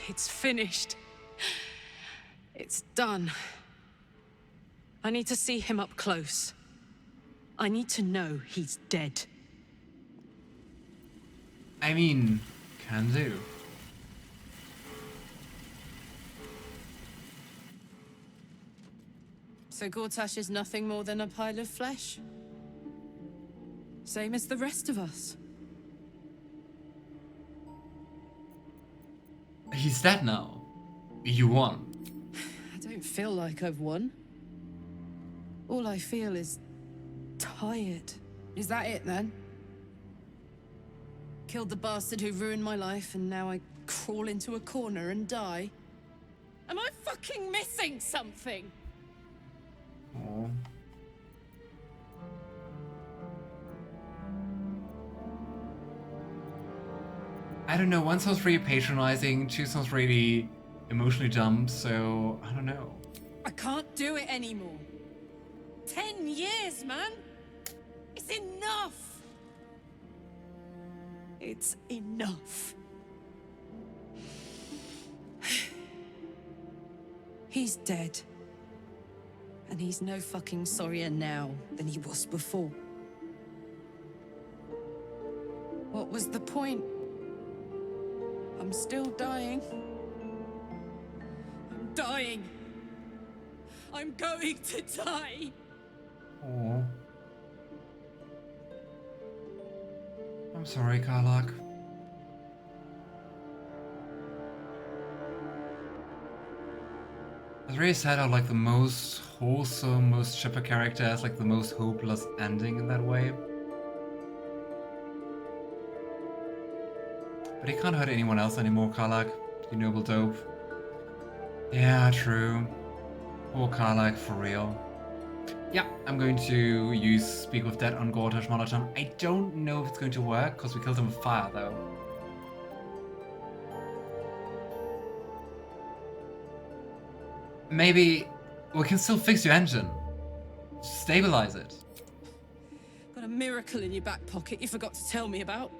It's finished. It's done. I need to see him up close. I need to know he's dead. I mean, can do. So Gortash is nothing more than a pile of flesh? Same as the rest of us. He's dead now. You won. I don't feel like I've won. All I feel is tired. Is that it then? Killed the bastard who ruined my life, and now I crawl into a corner and die? Am I fucking missing something? Aww. I don't know, one sounds really patronizing, two sounds really emotionally dumb, so I don't know. I can't do it anymore. 10 years, man! It's enough! It's enough. He's dead. And he's no fucking sorrier now than he was before. What was the point? I'm still dying. I'm dying. I'm going to die. Aww. I'm sorry, Karlach. It's really sad how like the most wholesome, most chipper character has like the most hopeless ending in that way. But he can't hurt anyone else anymore, Karlach. You noble dope. Yeah, true. Poor Karlach, for real. Yeah, I'm going to use Speak with Dead on Gortash Monotone. I don't know if it's going to work, because we killed him with fire, though. Maybe we can still fix your engine. Stabilize it. Got a miracle in your back pocket you forgot to tell me about.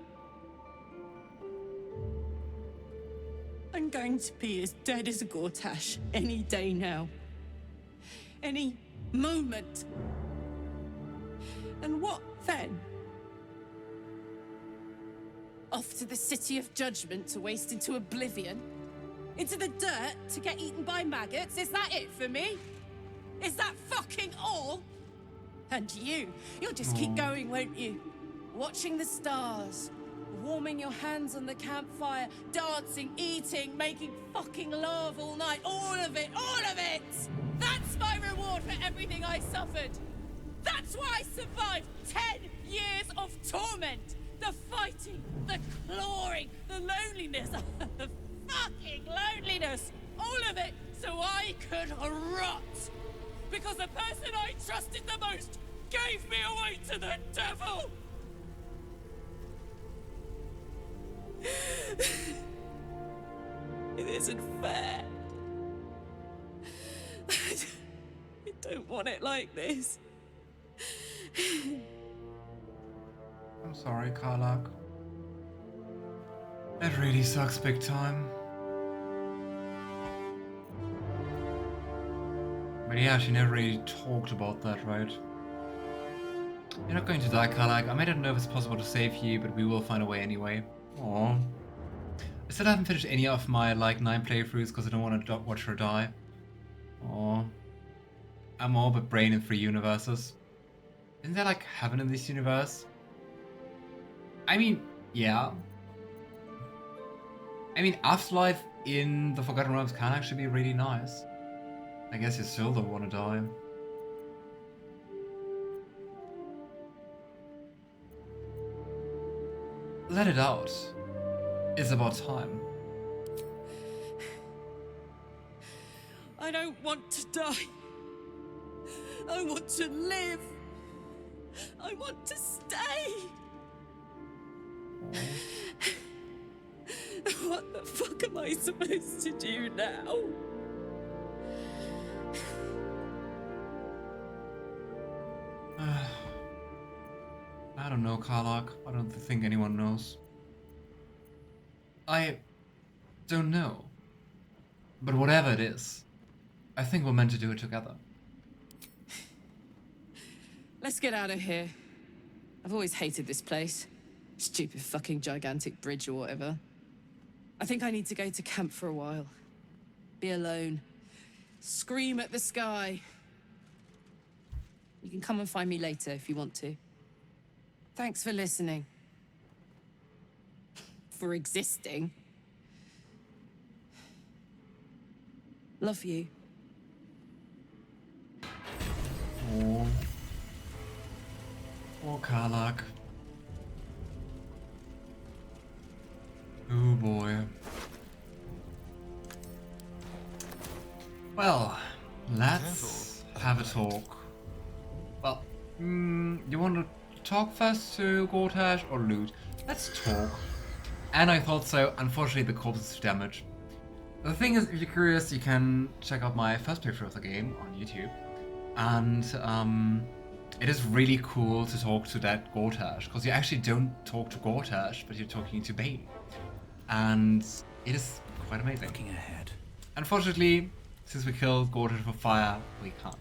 I'm going to be as dead as a Gortash any day now. Any moment. And what then? Off to the City of Judgment to waste into oblivion? Into the dirt to get eaten by maggots? Is that it for me? Is that fucking all? And you'll just keep going, won't you? Watching the stars, warming your hands on the campfire, dancing, eating, making fucking love all night. All of it, all of it! That's my reward for everything I suffered. That's why I survived 10 years of torment. The fighting, the clawing, the loneliness, the fucking loneliness. All of it so I could rot. Because the person I trusted the most gave me away to the devil. It isn't fair. I don't want it like this. I'm sorry, Karlach. It really sucks big time. But yeah, she never really talked about that, right? You're not going to die, Karlach. I don't know if it's possible to save you, but we will find a way anyway. Aww. I still haven't finished any of my, 9 playthroughs because I don't want to watch her die. Aww. I'm all but brain in 3 universes. Isn't there, heaven in this universe? I mean, yeah. I mean, Afterlife in the Forgotten Realms can actually be really nice. I guess you still don't want to die. Let it out. It's about time. I don't want to die. I want to live. I want to stay. What the fuck am I supposed to do now? I don't know, Karlach. I don't think anyone knows. I don't know. But whatever it is, I think we're meant to do it together. Let's get out of here. I've always hated this place. Stupid fucking gigantic bridge or whatever. I think I need to go to camp for a while. Be alone. Scream at the sky. You can come and find me later if you want to. Thanks for listening. For existing. Love you. Oh. Oh, Karlach. Oh boy. Well, let's have a talk. Well, you want to talk first to Gortash or loot? Let's talk. And I thought so. Unfortunately, the corpse is damaged. The thing is, if you're curious, you can check out my first playthrough of the game on YouTube. And it is really cool to talk to that Gortash, because you actually don't talk to Gortash, but you're talking to Bane. And it is quite amazing. Looking ahead. Unfortunately, since we killed Gortash for fire, we can't.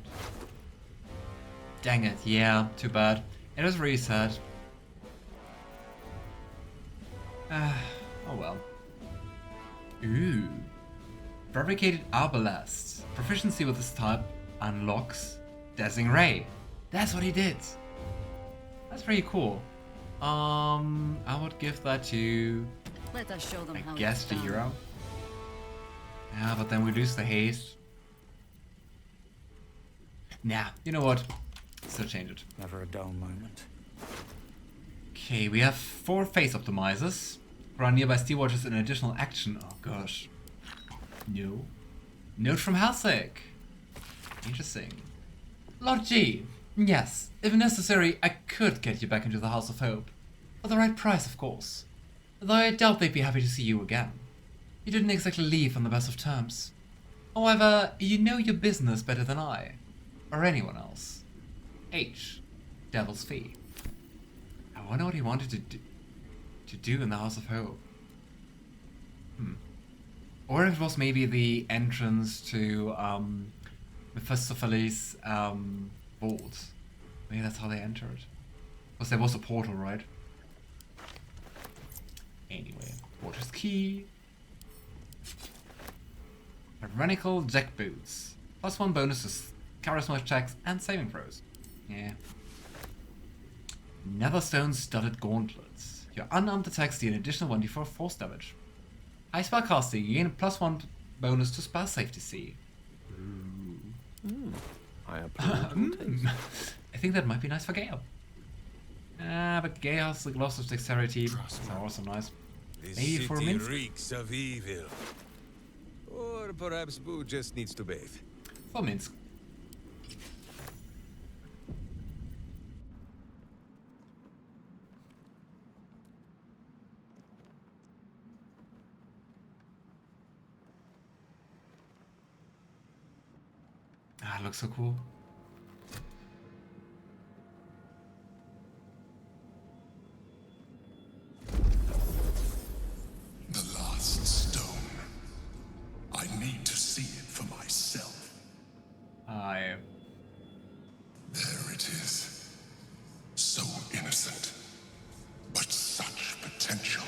Dang it, yeah, too bad. It was really sad. Oh well. Ooh. Fabricated Arbalest. Proficiency with this type unlocks Dazzling Ray. That's what he did. That's pretty cool. I would give that to, Let us show them how I guess, the hero. Yeah, but then we lose the haste. Nah, you know what? Still change it. Never a dull moment. Okay, we have 4 face optimizers. Run nearby steel watches an additional action. Oh gosh. No. Note from Halsin. Interesting. Lord G. Yes, if necessary, I could get you back into the House of Hope. For the right price, of course. Though I doubt they'd be happy to see you again. You didn't exactly leave on the best of terms. However, you know your business better than I. Or anyone else. H. Devil's Fee. I wonder what he wanted to do in the House of Hope. Or if it was maybe the entrance to Mephistopheles' vault. Maybe that's how they entered. Because there was a portal, right? Anyway, Water's Key. Tyrannical Jack Boots. +1 bonus to charisma checks and saving throws. Yeah. Netherstone Studded Gauntlets. Your unarmed attacks deal an additional 1d4 force damage. High spell casting, you gain a +1 bonus to spell safety C. I approve. I think that might be nice for Gale. But Gale has the loss of dexterity. That's also nice. This Maybe for city Minsc? reeks of evil. Or perhaps Boo just needs to bathe. For Minsc. Ah, it looks so cool. The last stone. I need to see it for myself. There There it is. So innocent. But such potential.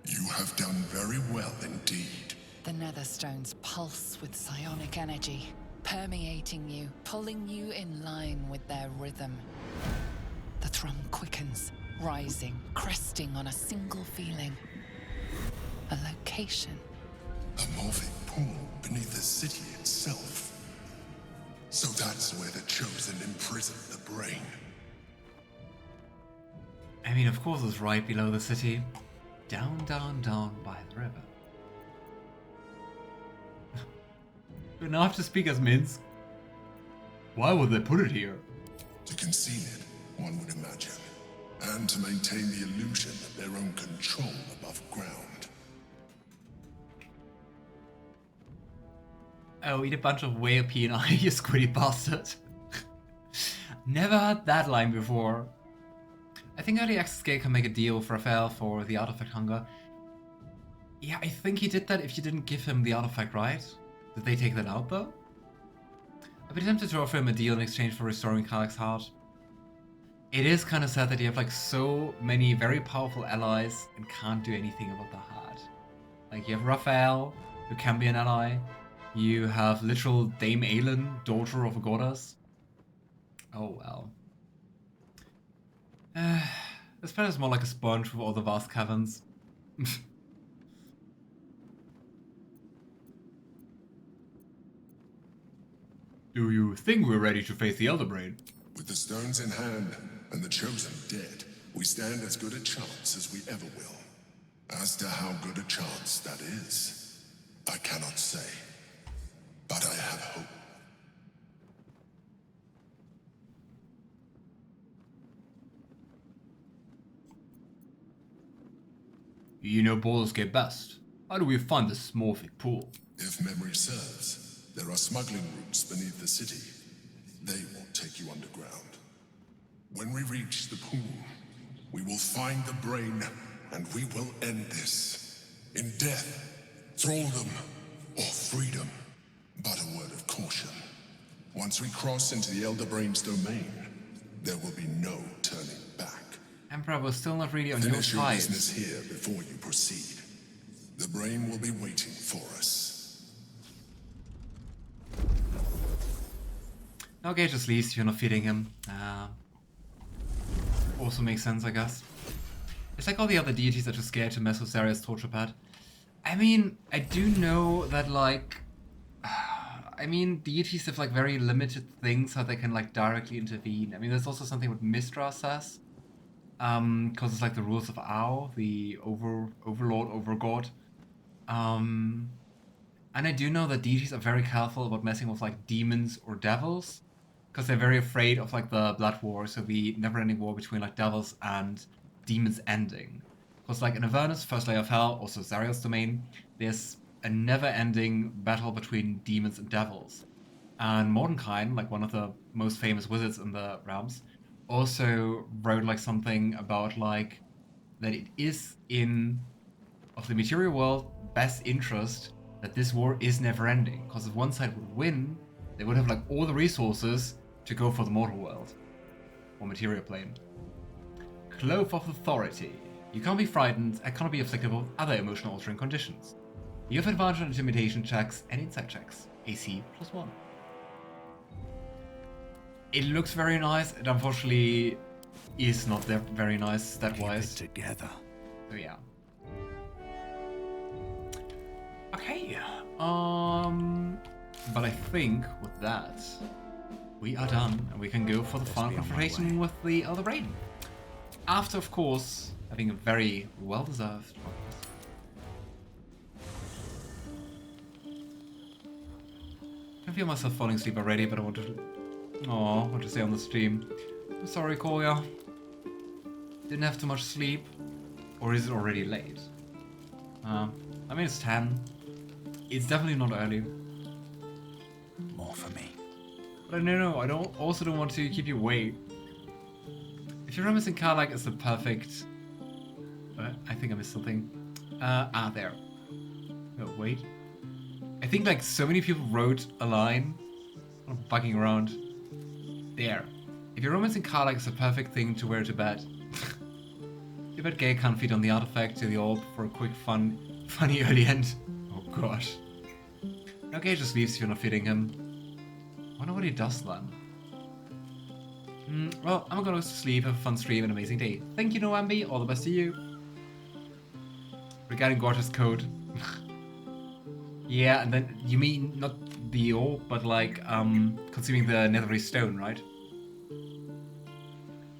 You have done very well indeed. The Netherstones pulse with psionic energy, permeating you, pulling you in line with their rhythm. The thrum quickens, rising, cresting on a single feeling. A location. A moving pool beneath the city itself. So that's where the Chosen imprison the brain. I mean, of course it's right below the city. Down, down, down by the river. Do now I have to speak as Minsc? Why would they put it here? To conceal it, one would imagine. And to maintain the illusion of their own control above ground. Oh, eat a bunch of whale pee and you squiddy bastard. Never heard that line before. I think early access Gale can make a deal with Raphael for the artifact hunger. Yeah, I think he did that if you didn't give him the artifact, right? Did they take that out, though? I'd be tempted to offer him a deal in exchange for restoring Karlach's heart. It is kind of sad that you have like so many very powerful allies and can't do anything about the heart. Like you have Raphael, who can be an ally. You have literal Dame Aelin, daughter of a goddess. Oh well. This planet is more like a sponge with all the vast caverns. Do you think we're ready to face the Elder Brain? With the stones in hand and the Chosen dead, we stand as good a chance as we ever will. As to how good a chance that is, I cannot say. But I have hope. You know Baldur's Gate best. How do we find this Smorphic pool? If memory serves, there are smuggling routes beneath the city. They won't take you underground. When we reach the pool, we will find the brain, and we will end this. In death, thraldom, or freedom. But a word of caution. Once we cross into the Elder Brain's domain, there will be no turning back. Emperor was still not really on Finish your your side. business here before you proceed. The brain will be waiting for us. Okay, just leaves if you're not feeding him. Also makes sense, I guess. It's like all the other deities are too scared to mess with Zaria's torture pad. I mean, I do know that, like... I mean, deities have, like, very limited things how they can, like, directly intervene. I mean, there's also something what Mistra says. Because it's, like, the rules of Ao, the overlord, overgod. And I do know that deities are very careful about messing with, like, demons or devils. Because they're very afraid of, like, the blood war, so the never-ending war between, like, devils and demons ending. Because, like, in Avernus, first layer of hell, also Zariel's domain, there's a never-ending battle between demons and devils. And Mordenkainen, like one of the most famous wizards in the realms, also wrote, like, something about, like, that it is in, of the material world, best interest that this war is never-ending. Because if one side would win, they would have, like, all the resources to go for the mortal world. Or material plane. Cloth of Authority. You can't be frightened and cannot be afflicted with other emotional altering conditions. You have advantage on intimidation checks and insight checks. AC +1. It looks very nice. It unfortunately is not that very nice stat-wise. Together. So yeah. Okay. But I think with that, we are done and we can go for the final confrontation with the Elder Brain. After, of course, having a very well-deserved podcast. I feel myself falling asleep already, but I want to stay on the stream. I'm sorry, Kolya. Didn't have too much sleep. Or is it already late? I mean, it's 10. It's definitely not early. More for me. But no, I also don't want to keep you awake. If you're reminiscing Karlach is the perfect... I think I missed something. There. No, wait. I think, like, so many people wrote a line. I'm bugging around. There. If you're romancing Karlach is the perfect thing to wear to bed. You bet Gale can't feed on the artifact to the orb for a quick, funny early end. Oh gosh. No, Gale just leaves if you're not feeding him. I wonder what he does then. Well, I'm gonna go to sleep, have a fun stream, and an amazing day. Thank you, Noambi. All the best to you. Regarding Gorgeous code. Yeah, and then you mean not the orb, but like consuming the netherite stone, right?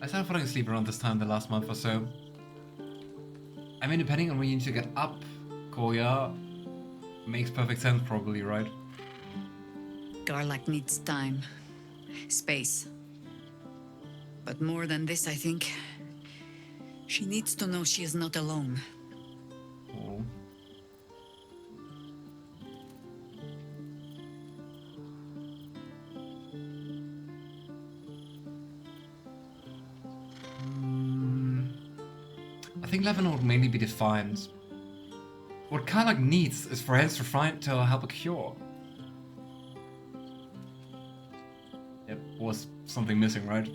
I started falling asleep around this time the last month or so. I mean, depending on when you need to get up, Kolya, makes perfect sense probably, right? Karlach needs time. Space. But more than this, I think. She needs to know she is not alone. Oh. I think Lebanon would mainly be defined What Karlach needs is for hands to find to help a cure. Yep, was something missing, right?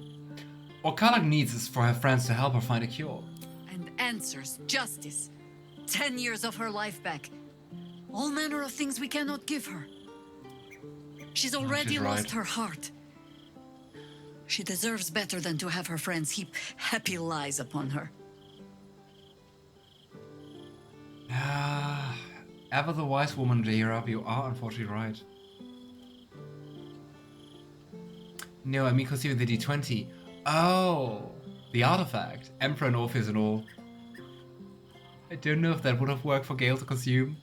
What Karlach needs is for her friends to help her find a cure. And answers, justice. 10 years of her life back. All manner of things we cannot give her. She's already right. lost her heart. She deserves better than to have her friends heap happy lies upon her. Ever the wise woman, Jaheira, you are unfortunately right. No, I mean considering the D20. Oh, the artifact. Emperor and Orpheus and all. I don't know if that would have worked for Gale to consume.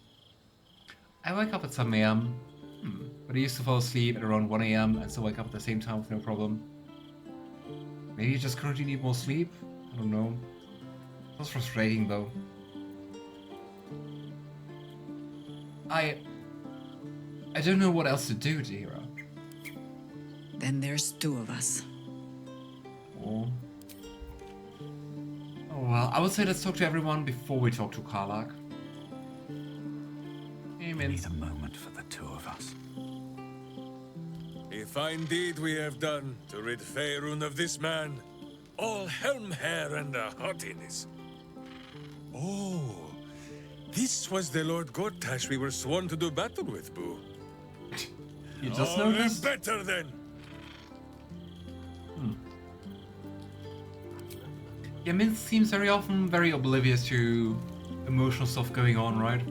I wake up at some AM, but I used to fall asleep at around 1 AM and still wake up at the same time with no problem. Maybe you just currently need more sleep? I don't know. That's frustrating though. I don't know what else to do, Jaheira. Then there's two of us. Oh well, I would say let's talk to everyone before we talk to Karlach. Hey, We need Minsc. a moment for the two of us. A fine deed we have done to rid Faerûn of this man. All helm hair and a haughtiness. Oh, this was the Lord Gortash we were sworn to do battle with, Boo. You just All the noticed? better then. Yeah, Minsc seems very often very oblivious to emotional stuff going on, right?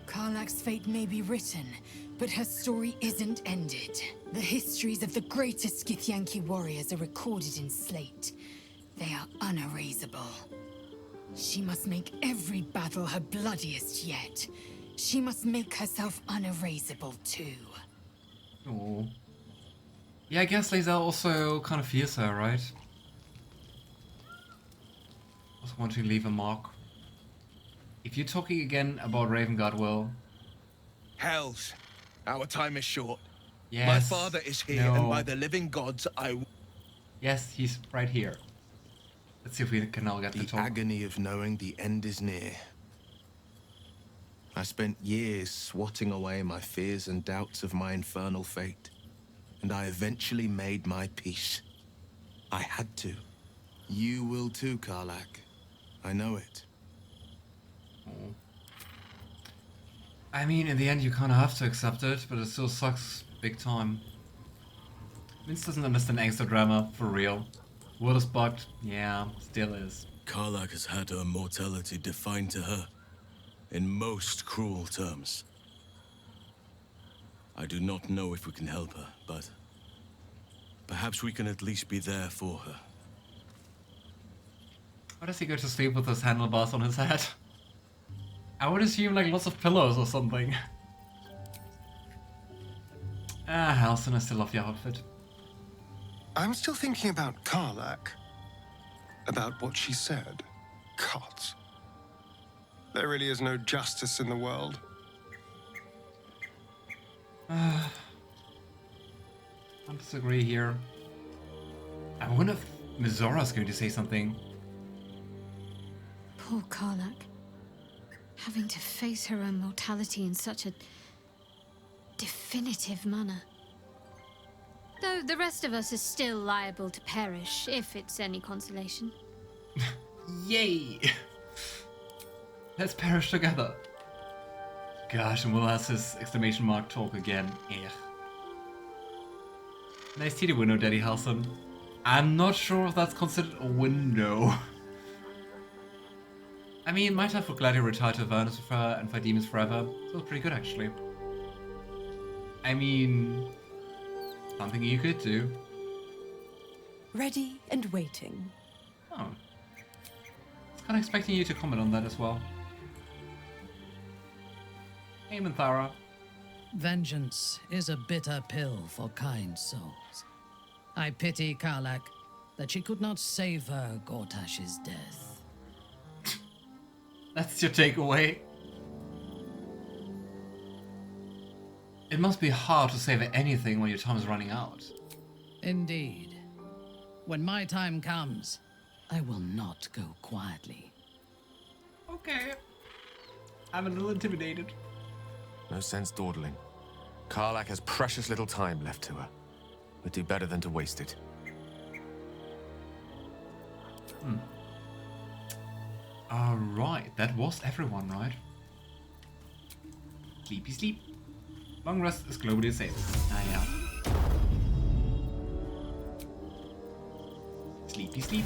Karlach's fate may be written, but her story isn't ended. The histories of the greatest Githyanki warriors are recorded in slate. They are unerasable. She must make every battle her bloodiest yet. She must make herself unerasable too. Oh. Yeah, I guess Lae'zel also kind of fears her, right? Also want to leave a mark. If you're talking again about Ravengard, Wyll. Hells, our time is short. Yes. My father is here, No. and by the living gods, Yes, he's right here. Let's see if we can all get to the talk. agony of knowing the end is near. I spent years swatting away my fears and doubts of my infernal fate, and I eventually made my peace. I had to. You will too, Karlach. I know it. I mean, in the end, you kind of have to accept it, but it still sucks big time. Minsc doesn't understand angst or drama, for real. Wyll is bugged, yeah, still is. Karlach has had her mortality defined to her in most cruel terms. I do not know if we can help her, but perhaps we can at least be there for her. Why does he go to sleep with his handlebars on his head? I would assume like lots of pillows or something. Halsin, I still love your outfit. I'm still thinking about Karlach. About what she said. God. There really is no justice in the world. I disagree here. I wonder if Minthara's going to say something. Poor Karlach. Having to face her own mortality in such a definitive manner. Though the rest of us is still liable to perish, if it's any consolation. Yay! Let's perish together. Gosh, and Wyll has his exclamation mark talk again. Ugh. Nice titty window, Daddy Halsin. I'm not sure if that's considered a window. I mean, might have for gladly retired to Avernus with her and fight demons forever. So it's pretty good, actually. I mean, something you could do. Ready and waiting. Oh. I was kind of expecting you to comment on that as well. Hey, Minthara. Vengeance is a bitter pill for kind souls. I pity Karlach that she could not savor Gortash's death. That's your takeaway. It must be hard to save anything when your time is running out. Indeed. When my time comes, I will not go quietly. Okay. I'm a little intimidated. No sense dawdling. Karlach has precious little time left to her. We'd do better than to waste it. Alright, that was everyone, right? Sleepy sleep. Long rest is globally disabled. Ah, yeah. Sleepy sleep.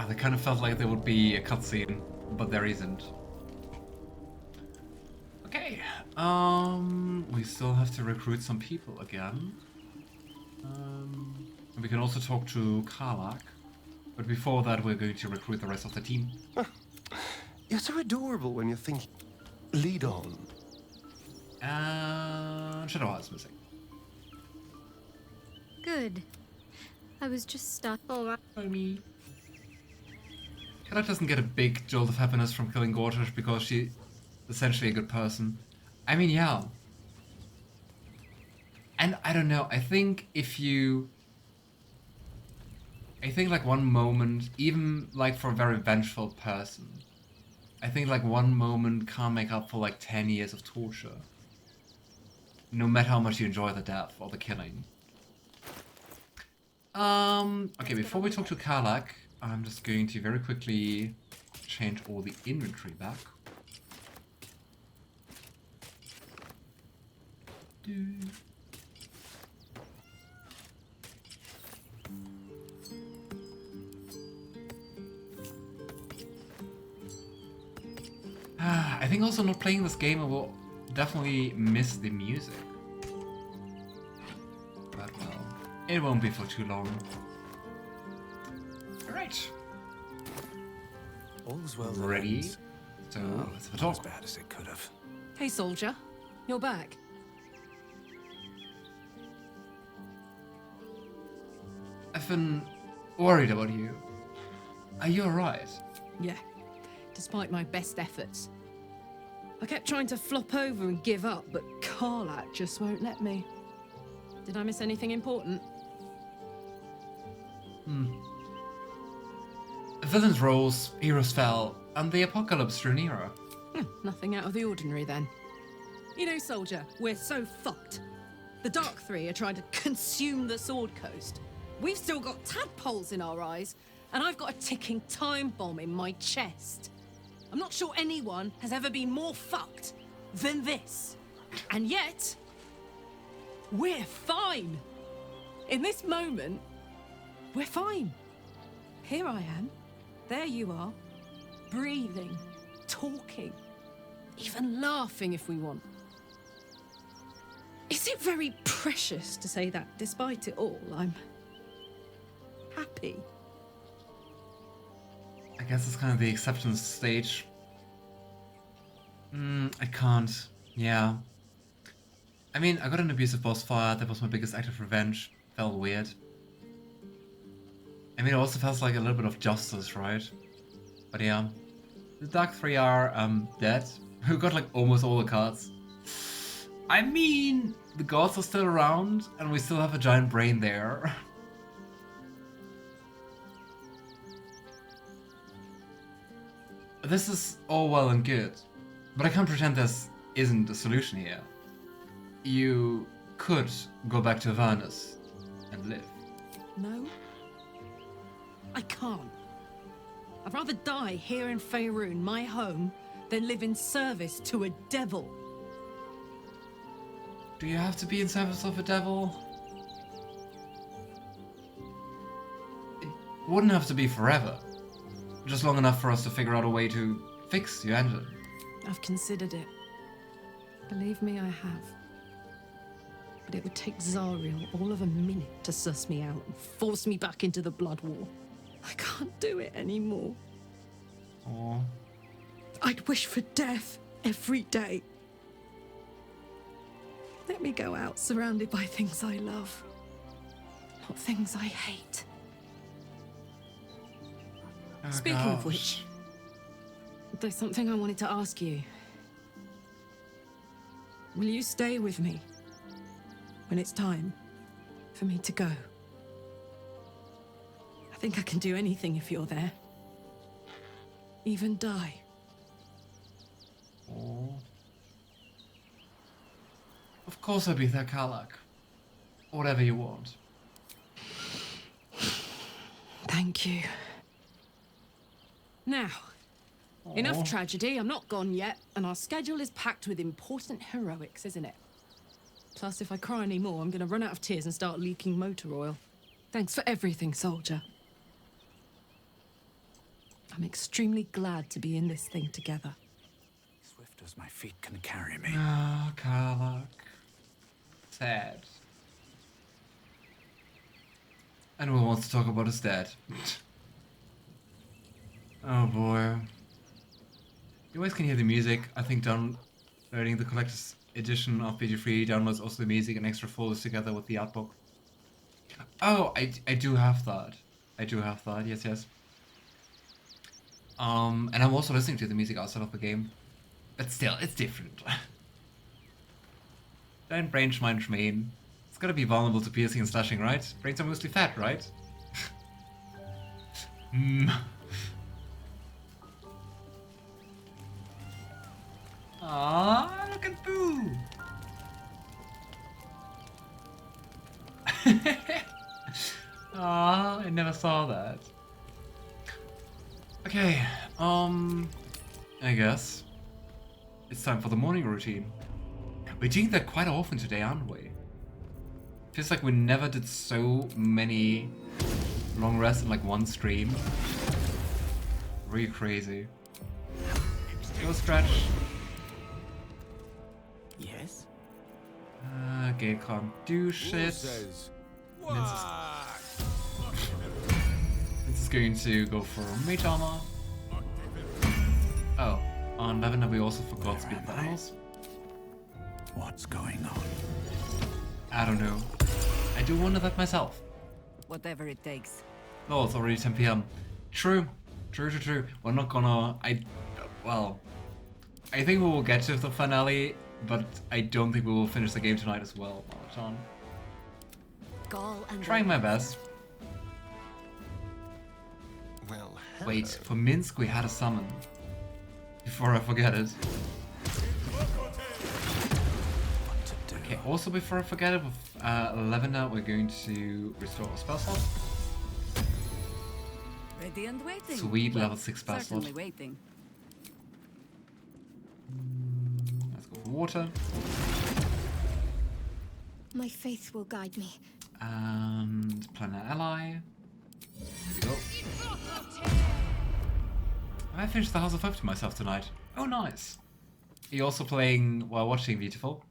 That kind of felt like there would be a cutscene, but there isn't. Okay, we still have to recruit some people again. We can also talk to Karlach, but before that we're going to recruit the rest of the team. You're so adorable when you're thinking. Lead on. And Shadowheart's missing. Good. I was just stuck. Alright. Me. Karlach doesn't get a big jolt of happiness from killing Gortash because she's essentially a good person. I mean, yeah. And I don't know, I think like one moment, even like for a very vengeful person, I think like one moment can't make up for like 10 years of torture. No matter how much you enjoy the death or the killing. Okay, before we talk to Karlach, I'm just going to very quickly change all the inventory back. I think also not playing this game, I will definitely miss the music. But well, it won't be for too long. Alright. All's well. Ready? So let's have a talk. As bad as it could have. Hey, soldier. You're back. I've been worried about you. Are you alright? Yeah, despite my best efforts. I kept trying to flop over and give up, but Karlach just won't let me. Did I miss anything important? Villains rose, heroes fell, and the apocalypse drew nearer. Nothing out of the ordinary then. You know, soldier, we're so fucked. The Dark Three are trying to consume the Sword Coast. We've still got tadpoles in our eyes, and I've got a ticking time bomb in my chest. I'm not sure anyone has ever been more fucked than this. And yet, we're fine. In this moment, we're fine. Here I am. There you are. Breathing, talking, even laughing if we want. Is it very precious to say that despite it all, I'm happy? I guess it's kind of the acceptance stage. I can't. Yeah. I mean, I got an abusive boss fight. That was my biggest act of revenge. Felt weird. I mean, it also feels like a little bit of justice, right? But yeah. The Dark Three are, dead. We got like almost all the cards. I mean, the gods are still around, and we still have a giant brain there. This is all well and good, but I can't pretend this isn't a solution here. You could go back to Avernus and live. No, I can't. I'd rather die here in Faerûn, my home, than live in service to a devil. Do you have to be in service of a devil? It wouldn't have to be forever. Just long enough for us to figure out a way to fix your engine. I've considered it. Believe me, I have. But it would take Zariel all of a minute to suss me out and force me back into the Blood War. I can't do it anymore. Aww. I'd wish for death every day. Let me go out surrounded by things I love, not things I hate. Oh, Speaking gosh. of which, there's something I wanted to ask you. Will you stay with me when it's time? for me to go. I think I can do anything if you're there. Even die. Oh. Of course I'll be there, Karlach. Whatever you want. Thank you. Now, enough tragedy, I'm not gone yet, and our schedule is packed with important heroics, isn't it? Plus, if I cry any more, I'm gonna run out of tears and start leaking motor oil. Thanks for everything, soldier. I'm extremely glad to be in this thing together. Swift as my feet can carry me. Ah, Karlach. Sad. And Wyll wants to talk about his dad. Oh boy. You always can hear the music. I think downloading the collector's edition of BG3 downloads also the music and extra folders together with the art book. Oh, I do have that. I do have that, yes. And I'm also listening to the music outside of the game. But still, it's different. Don't brain mean. It's gotta be vulnerable to piercing and slashing, right? Brains are mostly fat, right? Ah, look at Boo! Ah, I never saw that. Okay, I guess it's time for the morning routine. We're doing that quite often today, aren't we? Feels like we never did so many long rests in like one stream. Really crazy. Go stretch. Yes? Gale can't do shit. This is going to go for mage armor. Oh, on Lavender we also forgot speed of animals. What's going on? I don't know. I do wonder that myself. Whatever it takes. Oh, it's already 10 PM. True. We're not gonna... Well... I think we will get to the finale, but I don't think we will finish the game tonight as well, Marathon. Trying my best. Well, wait, for Minsc we had a summon. Before I forget it. Okay, also before I forget it, with Lavender we're going to restore our spell slot. Ready and waiting. Sweet, level 6 spell slot. Certainly waiting. Let's go for water. My faith will guide me. And plan an ally. There we go. I finished the House of Hope to myself tonight. Oh, nice. Are you also playing while watching, beautiful?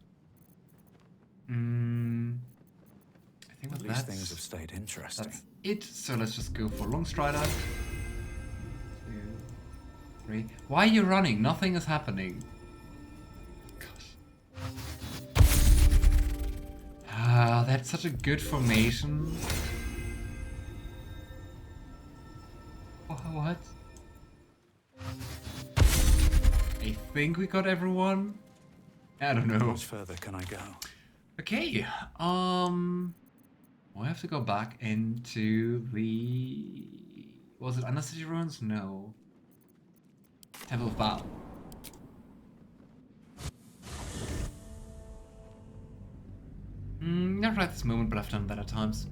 I think At least things have stayed interesting. That's it. So let's just go for Long Strider. 2, 3. Why are you running? Nothing is happening. Gosh. Ah, that's such a good formation. What? I think we got everyone. I don't know. How much further can I go? Okay. We have to go back into the... Was it Undercity Ruins? No. Temple of Baal. Not right this moment, but I've done better times.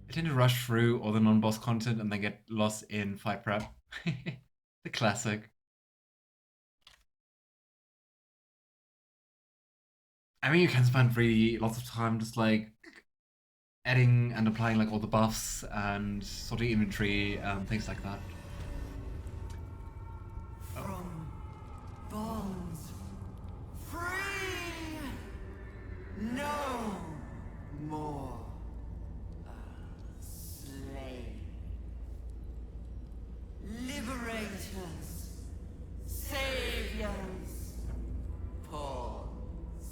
I tend to rush through all the non-boss content and then get lost in fight prep. The classic. I mean, you can spend really lots of time just like adding and applying like all the buffs and sorting inventory and things like that. From bonds free, no more a slave. Liberators, saviors, pawns,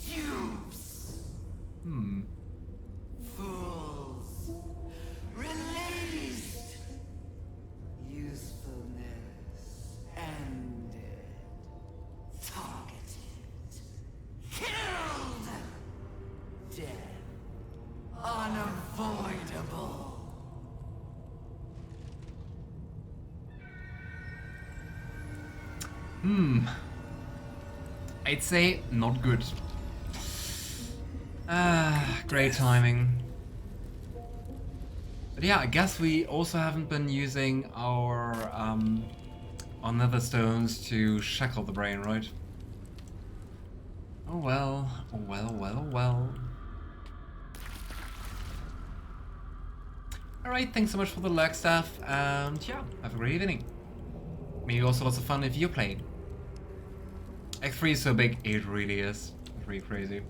dupes, fools, released unavoidable. I'd say not good. Great timing. But yeah, I guess we also haven't been using our nether stones to shackle the brain, right? Oh well, oh well, oh well, oh well. Alright, thanks so much for the lag staff, and yeah, have a great evening. Maybe also lots of fun if you're playing. X3 is so big, it really is. It's really crazy.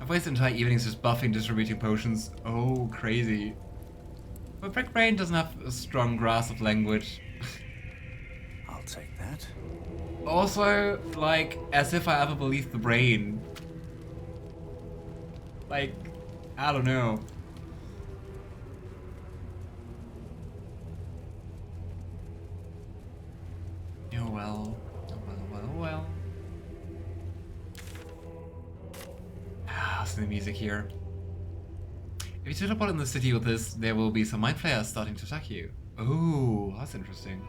I've wasted entire evenings just buffing, distributing potions. Oh, crazy. But Brick Brain doesn't have a strong grasp of language. I'll take that. Also, like, as if I ever believed the brain. Like, I don't know. Oh well. Oh well, well, well. Listen to the music here. If you teleport in the city with this, there will be some mind flayers starting to attack you. Oh, that's interesting.